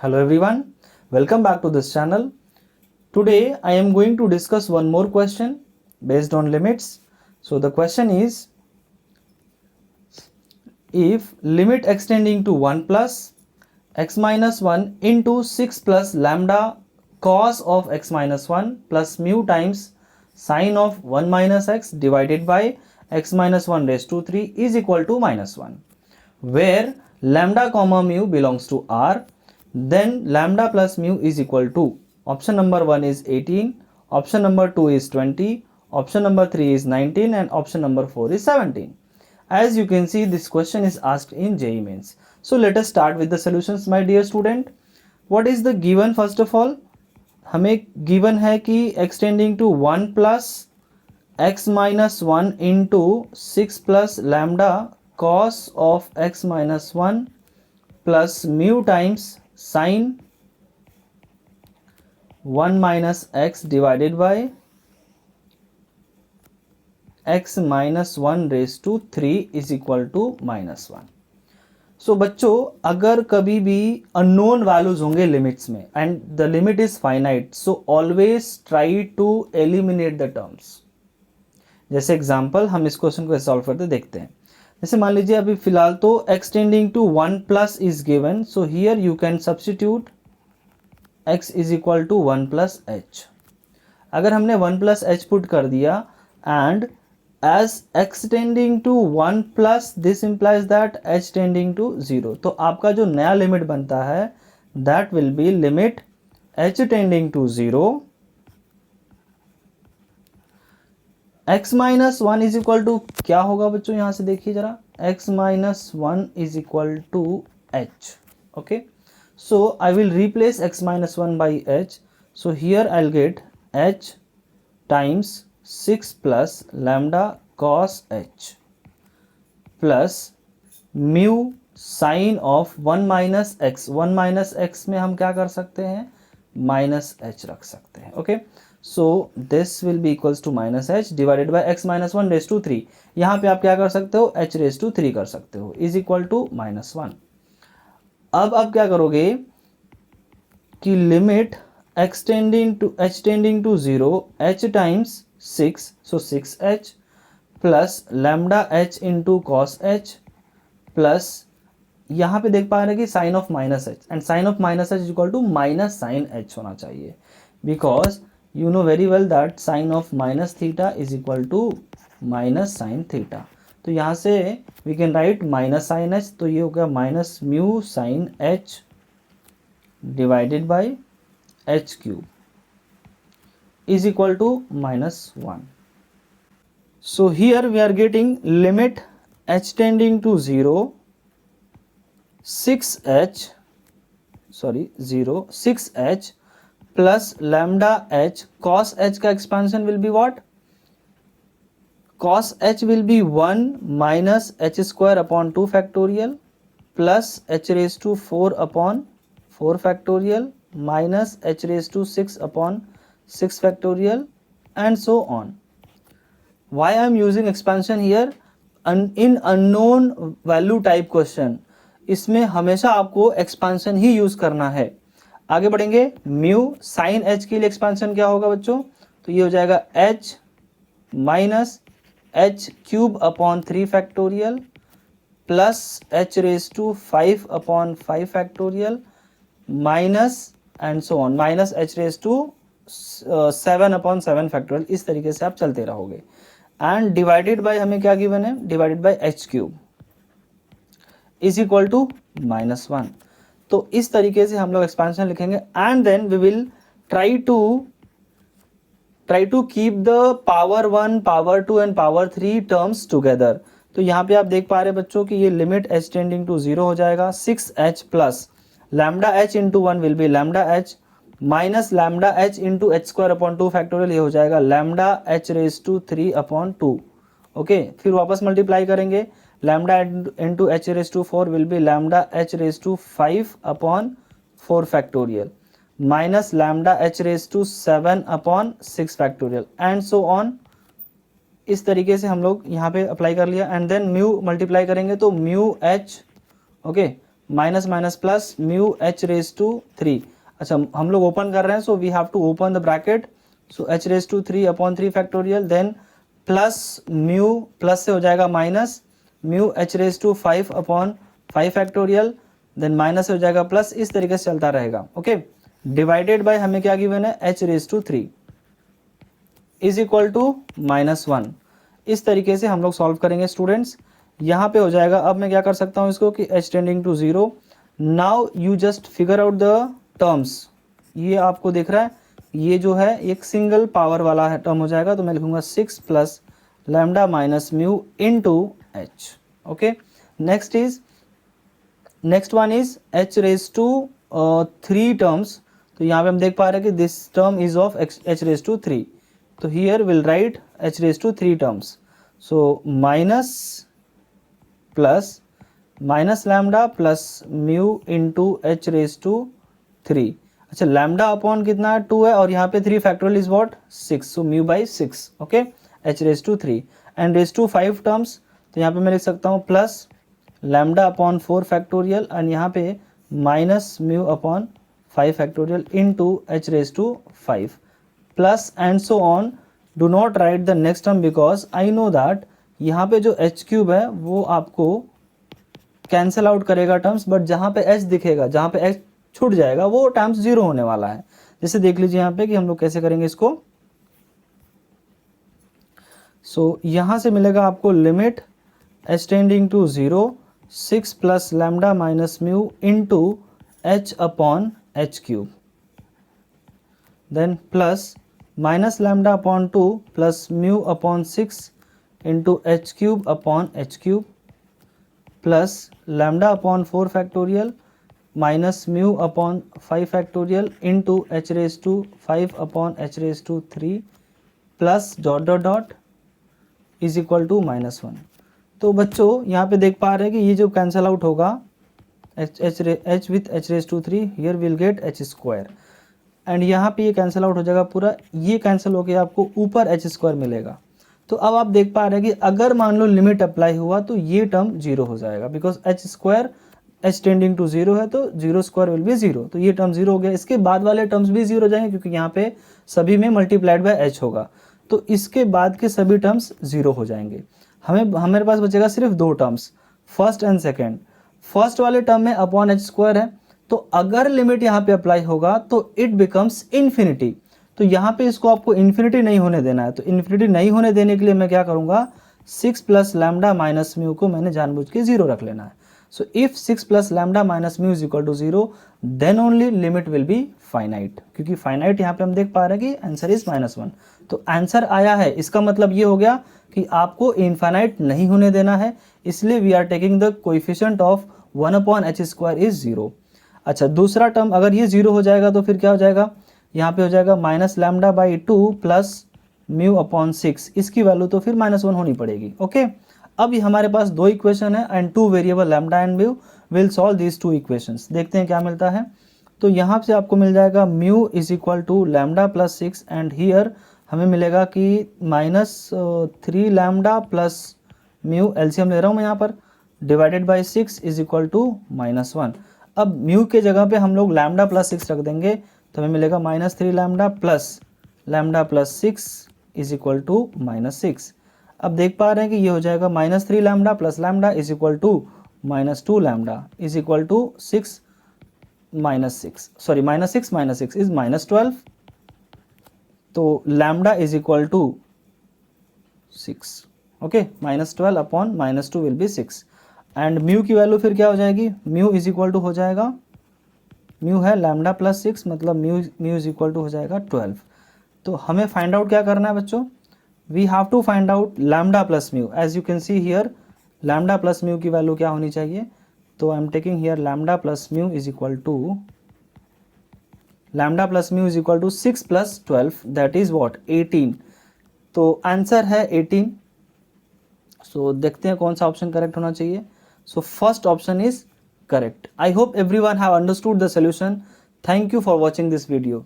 Hello everyone, welcome back to this channel. Today I am going to discuss one more question based on limits. So the question is, if limit extending to 1 plus x minus 1 into 6 plus lambda cos of x minus 1 plus mu times sine of 1 minus x divided by x minus 1 raised to 3 is equal to minus 1, where lambda comma mu belongs to R, then lambda plus mu is equal to option number 1 is 18, option number 2 is 20, option number 3 is 19 and option number 4 is 17. As you can see, this question is asked in JEE Mains. So let us start with the solutions, my dear student. What is the given? First of all, हमें given है कि extending to 1 plus x minus 1 into 6 plus lambda cos of x minus 1 plus mu times sine 1 minus x divided by x minus 1 raised to 3 is equal to minus 1. सो बच्चों, अगर कभी भी unknown values होंगे limits में and the limit is finite, so always try to eliminate the terms. जैसे example हम इस question को सॉल्व करते देखते हैं. जैसे मान लीजिए अभी फिलहाल तो extending to 1 plus is given, so here you can substitute x is equal to 1 plus H. अगर हमने 1 प्लस एच पुट कर दिया and as extending to 1 plus this implies that h tending to 0, तो आपका जो नया लिमिट बनता है that will be limit h tending to 0 x minus 1 is equal to क्या होगा बच्चों, यहां से देखिए जरा, x minus 1 is equal to h. okay, so I will replace x minus 1 by h. so here I'll get h times 6 plus lambda cos h plus mu sin of 1 minus x. 1 minus x में हम क्या कर सकते हैं, minus h रख सकते हैं. Okay, so this will be equals to minus H divided by X minus 1 raise to 3. यहाँ पे आप क्या कर सकते हो, h रेज टू 3 कर सकते हो, इज इक्वल टू माइनस 1. अब आप क्या करोगे कि limit extending to h tending to 0 h times 6, so 6h plus lambda h into cos h plus यहाँ पे देख पा रहे हैं कि sine of minus H and sine of minus H is equal to minus sine H होना चाहिए, because you know very well that sine of minus theta is equal to minus sine theta. तो यहाँ से we can write minus sine H, तो ये हो गया minus mu sine H divided by h cube is equal to minus 1. So here we are getting limit h tending to 0 6h plus lambda h cos h का expansion will be what? Cos h will be 1 minus h square upon 2 factorial plus h raised to 4 upon 4 factorial minus h raised to 6 upon 6 factorial and so on. Why I am using expansion here? In unknown value type question, इसमें हमेशा आपको expansion ही use करना है. आगे बढ़ेंगे, mu sign h के लिए expansion क्या होगा बच्चों, तो ये हो जाएगा h minus h cube upon 3 factorial plus h raise to 5 upon 5 factorial minus and so on minus H raise to 7 upon 7 factorial. इस तरीके से आप चलते रहोगे एंड डिवाइडेड बाय हमें क्या गिवन है, divided by H cube is equal to minus 1. तो इस तरीके से हम लोग एक्सपेंशन लिखेंगे and then we will try to keep the power 1 power 2 and power 3 terms together. तो यहाँ पे आप देख पा रहे बच्चों कि ये लिमिट h टेंडिंग टू 0 हो जाएगा. 6h plus lambda h into 1 will be lambda h minus lambda h into h square upon 2 factorial, ये हो जाएगा lambda h raised to 3 upon 2. Okay, फिर वापस मल्टीप्लाई करेंगे, lambda into h raised to 4 will be lambda h raised to 5 upon 4 factorial minus lambda h raised to 7 upon 6 factorial and so on. इस तरीके से हम लोग यहाँ पे अप्लाई कर लिया एंड देन म्यू मल्टीप्लाई करेंगे तो mu h okay minus minus plus mu H raise to 3। अच्छा हम लोग ओपन कर रहे हैं, so we have to open the bracket, so H raise to 3 upon 3 factorial, then plus mu, plus से हो जाएगा minus mu H raise to 5 upon 5 factorial, then minus से हो जाएगा प्लस, इस तरीके से चलता रहेगा। ओके, डिवाइडेड बाय हमें क्या गिवन है, H raise to 3 is equal to -1। इस तरीके से हम लोग सॉल्व करेंगे स्टूडेंट्स। यहाँ पे हो जाएगा, अब मैं क्या कर सकता हूँ इसको कि h tending to 0। Now you just figure out the terms. ये आपको दिख रहा है, ये जो है एक सिंगल पावर वाला है टर्म हो जाएगा, तो मैं लिखूंगा 6 plus lambda minus mu into H. Okay, next one is h raise to 3 terms. तो यहाँ पे हम देख पा रहे हैं कि this term is of h raise to 3, तो here we'll write h raised to 3 terms. So minus plus minus lambda plus mu into h raised to 3. अच्छा lambda अपॉन कितना 2 है और यहाँ पे 3 factorial is what 6, so mu by 6. Okay, h raised to 3 and raised to 5 terms, तो यहाँ पे मैं लिख सकता हूँ plus lambda upon 4 factorial and यहाँ पे minus mu upon 5 factorial into h raised to 5 plus and so on. Do not write the next term because I know that यहाँ पे जो h क्यूब है वो आपको कैंसिल आउट करेगा terms, but जहाँ पे h दिखेगा, जहाँ पे h छूट जाएगा वो टर्म्स 0 होने वाला है। जैसे देख लीजिए यहाँ पे कि हम लोग कैसे करेंगे इसको। सो यहाँ से मिलेगा आपको limit h tending to 0 6 plus lambda minus mu into h upon h cube, then plus minus lambda upon 2 plus mu upon 6 into h cube upon h cube plus lambda upon 4 factorial minus mu upon 5 factorial into h raised to 5 upon h raised to 3 plus dot dot dot is equal to -1। तो बच्चों यहाँ पे देख पा रहे हैं कि ये जो कैंसिल आउट होगा h with h raised to 3, here we'll get h square and यहाँ पे ये कैंसिल आउट हो जाएगा पूरा, ये कैंसिल होकर आपको ऊपर एच स्क्वायर मिलेगा। तो अब आप देख पा रहे हैं कि अगर मान लो लिमिट अप्लाई हुआ तो ये टर्म 0 हो जाएगा, because H square H tending to 0 है, तो 0 स्क्वायर विल बी 0, तो ये टर्म 0 हो गया। इसके बाद वाले टर्म्स भी 0 हो जाएंगे क्योंकि यहाँ पे सभी में मल्टीप्लाइड बाय एच होगा, तो इसके बाद के सभी टर्म्स 0 हो जाएंगे। हमारे पास बचेगा सिर्फ 2 terms, first and second. First वाले टर्म में अपॉन एच स्क्वायर है, तो अगर लिमिट यहाँ पे अप्लाई होगा तो इट बिकम्स इन्फिनिटी। तो यहाँ पे इसको आपको इन्फिनिटी नहीं होने देना है, तो इन्फिनिटी नहीं होने देने के लिए मैं क्या करूँगा, 6 प्लस लैम्डा माइनस म्यू को मैंने जानबूझ के 0 रख लेना है। So if 6 plus lambda minus mu is equal to 0 then only limit will be finite, क्योंकि फाइनाइट यहाँ पे हम देख पा रहे हैं कि आंसर इज -1। तो आंसर आया है, इसका मतलब ये हो गया कि आपको इनफाइनाइट नहीं होने देना है, इसलिए we are taking the coefficient of 1 upon H square is 0। अच्छा दूसरा टर्म अगर ये 0 हो जाएगा तो फिर क्या हो जाएगा, यहाँ पे हो जाएगा minus lambda by 2 plus mu upon 6, इसकी वैल्यू तो फिर -1 होनी पड़ेगी। ओके, अब हमारे पास 2 इक्वेशन है and 2 variable lambda and mu, will solve these 2 equations. देखते हैं क्या मिलता है। तो यहाँ से आपको मिल जाएगा mu is equal to lambda plus 6 and here हमें मिलेगा कि -3 लैम्डा प्लस म्यू, एलसीएम ले रहा हूँ मैं यहाँ पर, divided by 6 is equal to -1। अब म्यू के जगह पे हम लोग लैम्डा प्लस 6 रख देंगे, तो हमें मिलेगा -3 lambda plus 6 is equal to -6। अब देख पा रहे हैं कि ये हो जाएगा -3 lambda plus lambda is equal to -2 lambda is equal to 6 is -12। तो lambda is equal to 6। Okay, -12 upon -2 will be 6 and mu की वैल्यू फिर क्या हो जाएगी, म्यू इज इक्वल टू हो जाएगा, म्यू है लैम्डा प्लस 6, मतलब म्यू इज इक्वल टू हो जाएगा 12। तो हमें फाइंड आउट क्या करना है बच्चों, we have to find out lambda plus mu. As you can see here lambda plus mu की वैल्यू क्या होनी चाहिए, तो I am taking here lambda plus mu is equal to 6 plus 12 that is what 18। तो answer है 18। सो देखते हैं कौन सा ऑप्शन करेक्ट होना चाहिए। So first option is correct. I hope everyone have understood the solution. Thank you for watching this video.